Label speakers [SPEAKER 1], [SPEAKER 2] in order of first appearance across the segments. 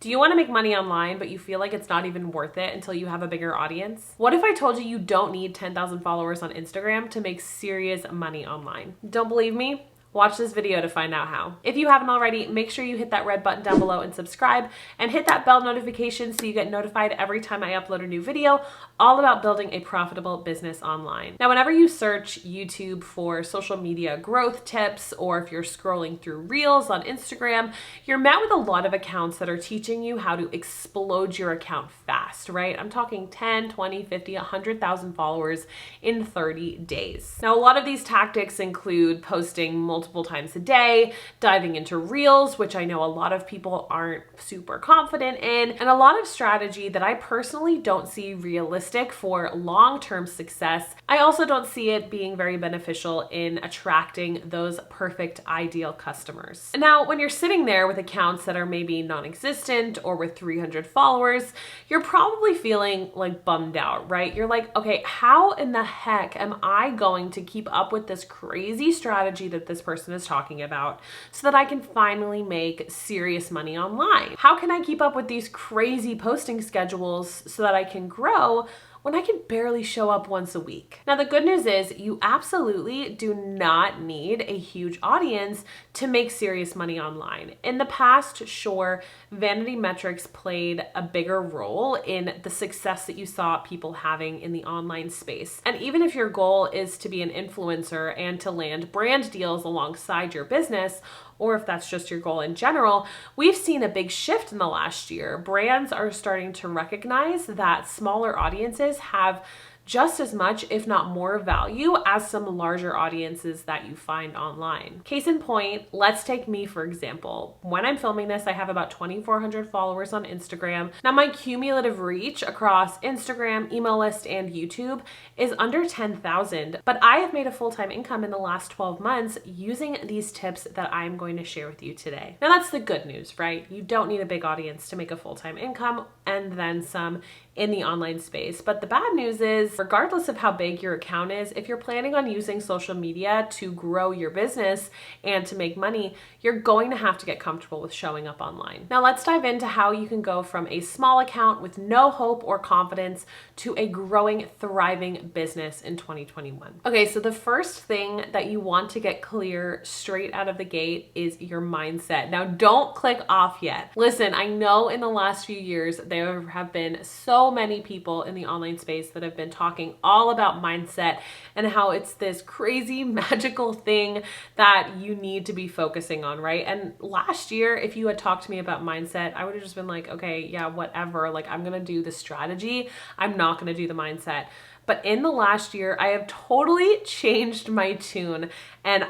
[SPEAKER 1] Do you want to make money online, but you feel like it's not even worth it until you have a bigger audience? What if I told you you don't need 10,000 followers on Instagram to make serious money online? Don't believe me? Watch this video to find out how. If you haven't already, make sure you hit that red button down below and subscribe, and hit that bell notification so you get notified every time I upload a new video all about building a profitable business online. Now, whenever you search YouTube for social media growth tips, or if you're scrolling through Reels on Instagram, you're met with a lot of accounts that are teaching you how to explode your account fast, right? I'm talking 10, 20, 50, 100,000 followers in 30 days. Now, a lot of these tactics include posting multiple times a day, diving into Reels, which I know a lot of people aren't super confident in, and a lot of strategy that I personally don't see realistic for long-term success. I also don't see it being very beneficial in attracting those perfect ideal customers. Now, when you're sitting there with accounts that are maybe non-existent or with 300 followers, you're probably feeling like bummed out, right? You're like, okay, how in the heck am I going to keep up with this crazy strategy that this person is talking about so that I can finally make serious money online? How can I keep up with these crazy posting schedules so that I can grow when I can barely show up once a week? Now, the good news is you absolutely do not need a huge audience to make serious money online. In the past, sure, vanity metrics played a bigger role in the success that you saw people having in the online space. And even if your goal is to be an influencer and to land brand deals alongside your business, or if that's just your goal in general, we've seen a big shift in the last year. Brands are starting to recognize that smaller audiences have just as much, if not more, value as some larger audiences that you find online. Case in point, let's take me for example. When I'm filming this, I have about 2,400 followers on Instagram. Now, my cumulative reach across Instagram, email list, and YouTube is under 10,000, but I have made a full-time income in the last 12 months using these tips that I'm going to share with you today. Now, that's the good news, right? You don't need a big audience to make a full-time income and then some in the online space. But the bad news is, regardless of how big your account is, if you're planning on using social media to grow your business and to make money, you're going to have to get comfortable with showing up online. Now, let's dive into how you can go from a small account with no hope or confidence to a growing, thriving business in 2021. Okay, so the first thing that you want to get clear straight out of the gate is your mindset. Now, don't click off yet. Listen, I know in the last few years, there have been so many people in the online space that have been talking all about mindset and how it's this crazy magical thing that you need to be focusing on, right? And last year, if you had talked to me about mindset, I would have just been like, okay, yeah, whatever. Like, I'm gonna do the strategy. I'm not gonna do the mindset. But in the last year, I have totally changed my tune, and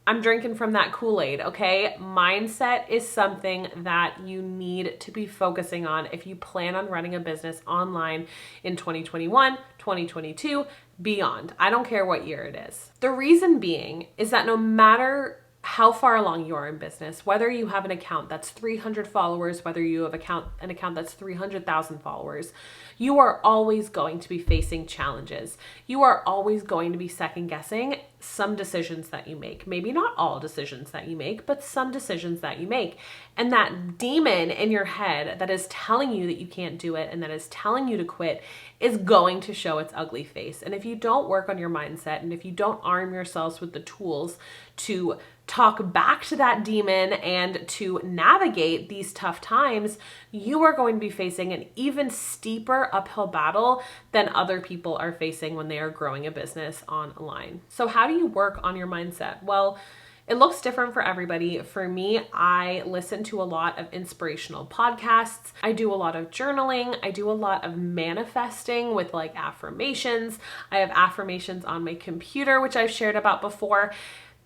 [SPEAKER 1] I'm drinking from that Kool-Aid, okay? Mindset is something that you need to be focusing on if you plan on running a business online in 2021, 2022, beyond. I don't care what year it is. The reason being is that no matter how far along you are in business, whether you have an account that's 300 followers, whether you have an account that's 300,000 followers, you are always going to be facing challenges. You are always going to be second guessing some decisions that you make. Maybe not all decisions that you make, but some decisions that you make. And that demon in your head that is telling you that you can't do it and that is telling you to quit is going to show its ugly face. And if you don't work on your mindset, and if you don't arm yourselves with the tools to talk back to that demon and to navigate these tough times, you are going to be facing an even steeper uphill battle than other people are facing when they are growing a business online. So how do you work on your mindset? Well, it looks different for everybody. For me, I listen to a lot of inspirational podcasts. I do a lot of journaling. I do a lot of manifesting with like affirmations. I have affirmations on my computer, which I've shared about before.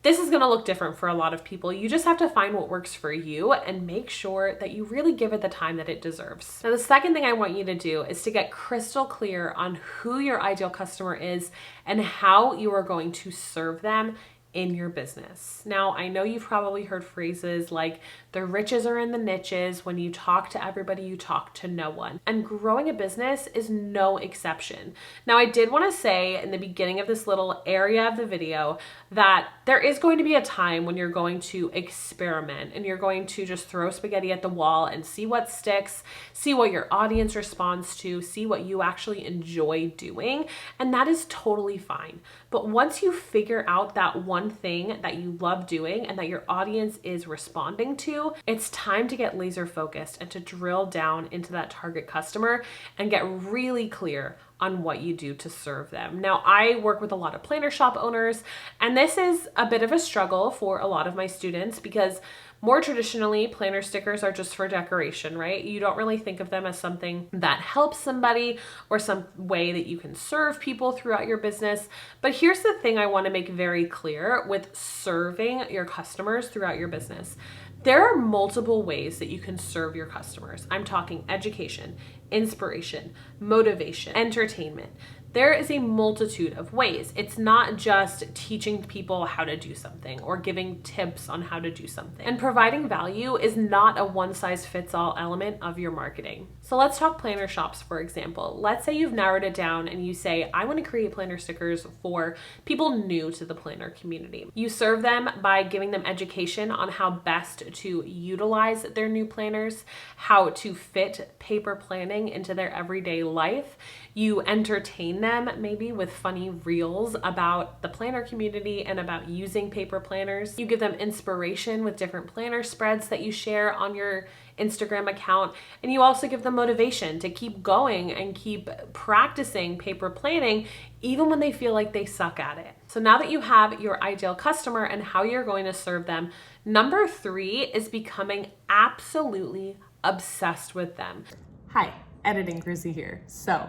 [SPEAKER 1] This is gonna look different for a lot of people. You just have to find what works for you and make sure that you really give it the time that it deserves. Now, the second thing I want you to do is to get crystal clear on who your ideal customer is and how you are going to serve them in your business. Now, I know you've probably heard phrases like the riches are in the niches. When you talk to everybody, you talk to no one. And growing a business is no exception. Now, I did want to say in the beginning of this little area of the video that there is going to be a time when you're going to experiment and you're going to just throw spaghetti at the wall and see what sticks, see what your audience responds to, see what you actually enjoy doing. And that is totally fine. But once you figure out that one thing that you love doing and that your audience is responding to, it's time to get laser focused and to drill down into that target customer and get really clear on what you do to serve them. Now, I work with a lot of planner shop owners, and this is a bit of a struggle for a lot of my students because more traditionally, planner stickers are just for decoration, right? You don't really think of them as something that helps somebody or some way that you can serve people throughout your business. But here's the thing I want to make very clear with serving your customers throughout your business. There are multiple ways that you can serve your customers. I'm talking education, inspiration, motivation, entertainment. There is a multitude of ways. It's not just teaching people how to do something or giving tips on how to do something. And providing value is not a one-size-fits-all element of your marketing. So let's talk planner shops, for example. Let's say you've narrowed it down and you say, I want to create planner stickers for people new to the planner community. You serve them by giving them education on how best to utilize their new planners, how to fit paper planning into their everyday life. You entertain them maybe with funny reels about the planner community and about using paper planners. You give them inspiration with different planner spreads that you share on your Instagram account. And you also give them motivation to keep going and keep practicing paper planning even when they feel like they suck at it. So now that you have your ideal customer and how you're going to serve them, number 3 is becoming absolutely obsessed with them. Hi, editing Chrissy here. So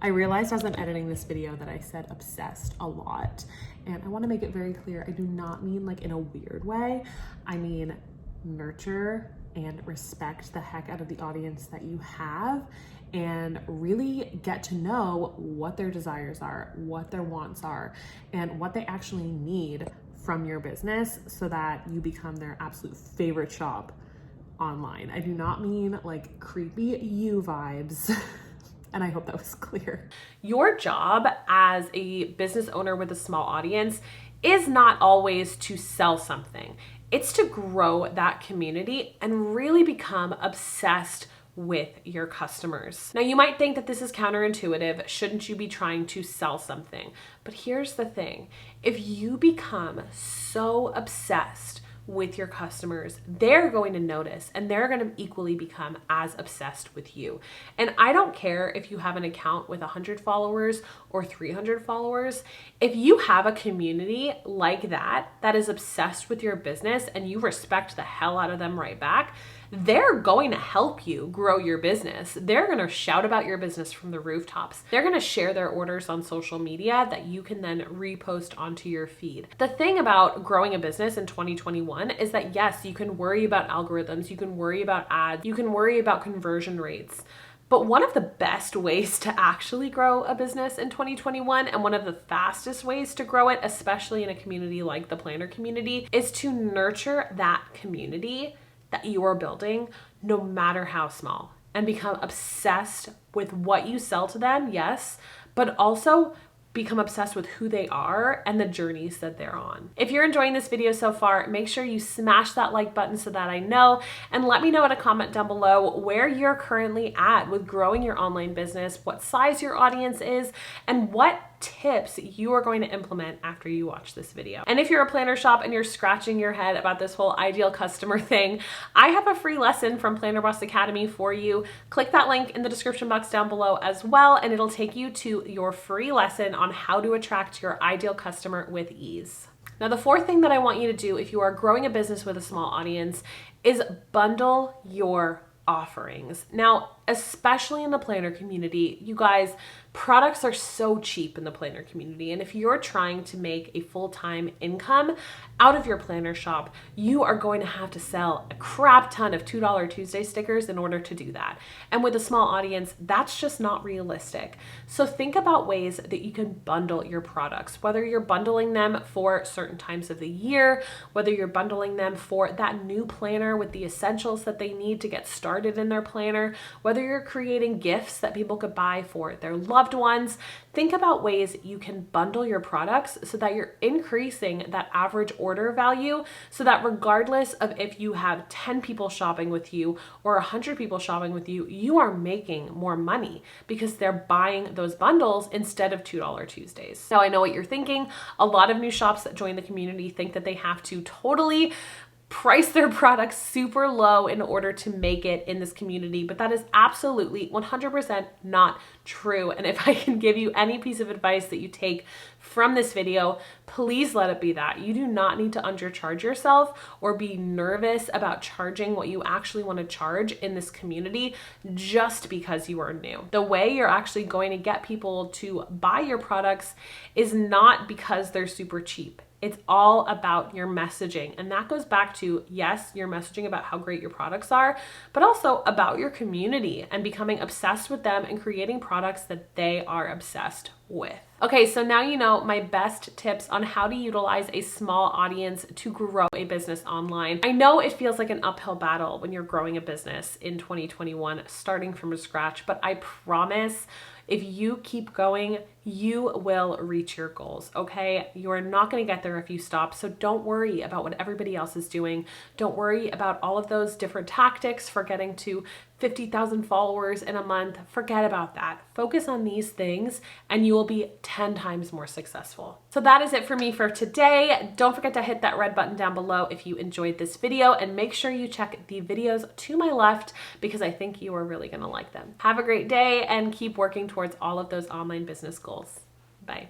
[SPEAKER 1] I realized as I'm editing this video that I said obsessed a lot, and I want to make it very clear, I do not mean like in a weird way. I mean nurture and respect the heck out of the audience that you have and really get to know what their desires are, what their wants are, and what they actually need from your business so that you become their absolute favorite shop online. I do not mean like creepy you vibes. And I hope that was clear. Your job as a business owner with a small audience is not always to sell something. It's to grow that community and really become obsessed with your customers. Now, you might think that this is counterintuitive. Shouldn't you be trying to sell something? But here's the thing. If you become so obsessed with your customers, they're going to notice and they're going to equally become as obsessed with you. And I don't care if you have an account with 100 followers or 300 followers. If you have a community like that is obsessed with your business and you respect the hell out of them right back, they're going to help you grow your business. They're going to shout about your business from the rooftops. They're going to share their orders on social media that you can then repost onto your feed. The thing about growing a business in 2021 is that yes, you can worry about algorithms, you can worry about ads, you can worry about conversion rates. But one of the best ways to actually grow a business in 2021 and one of the fastest ways to grow it, especially in a community like the planner community, is to nurture that community that you are building, no matter how small, and become obsessed with what you sell to them, yes, but also become obsessed with who they are and the journeys that they're on. If you're enjoying this video so far, make sure you smash that like button so that I know, and let me know in a comment down below where you're currently at with growing your online business, what size your audience is, and what tips you are going to implement after you watch this video. And if you're a planner shop and you're scratching your head about this whole ideal customer thing, I have a free lesson from Planner Boss Academy for you. Click that link in the description box down below as well, and it'll take you to your free lesson on how to attract your ideal customer with ease. Now, the fourth thing that I want you to do if you are growing a business with a small audience is bundle your offerings. Now, especially in the planner community. You guys, products are so cheap in the planner community. And if you're trying to make a full-time income out of your planner shop, you are going to have to sell a crap ton of $2 Tuesday stickers in order to do that. And with a small audience, that's just not realistic. So think about ways that you can bundle your products, whether you're bundling them for certain times of the year, whether you're bundling them for that new planner with the essentials that they need to get started in their planner, whether you're creating gifts that people could buy for their loved ones. Think about ways you can bundle your products so that you're increasing that average order value, so that regardless of if you have 10 people shopping with you or 100 people shopping with you, you are making more money because they're buying those bundles instead of $2 Tuesdays. Now, I know what you're thinking. A lot of new shops that join the community think that they have to totally price their products super low in order to make it in this community, but that is absolutely 100% not true. And if I can give you any piece of advice that you take from this video, please let it be that. You do not need to undercharge yourself or be nervous about charging what you actually want to charge in this community just because you are new. The way you're actually going to get people to buy your products is not because they're super cheap. It's all about your messaging. And that goes back to, yes, your messaging about how great your products are, but also about your community and becoming obsessed with them and creating products that they are obsessed with. Okay, so now you know my best tips on how to utilize a small audience to grow a business online. I know it feels like an uphill battle when you're growing a business in 2021, starting from scratch, but I promise if you keep going, you will reach your goals, okay? You are not gonna get there if you stop, so don't worry about what everybody else is doing. Don't worry about all of those different tactics for getting to 50,000 followers in a month. Forget about that. Focus on these things and you will be 10 times more successful. So that is it for me for today. Don't forget to hit that red button down below if you enjoyed this video, and make sure you check the videos to my left because I think you are really gonna like them. Have a great day and keep working towards all of those online business goals. Bye.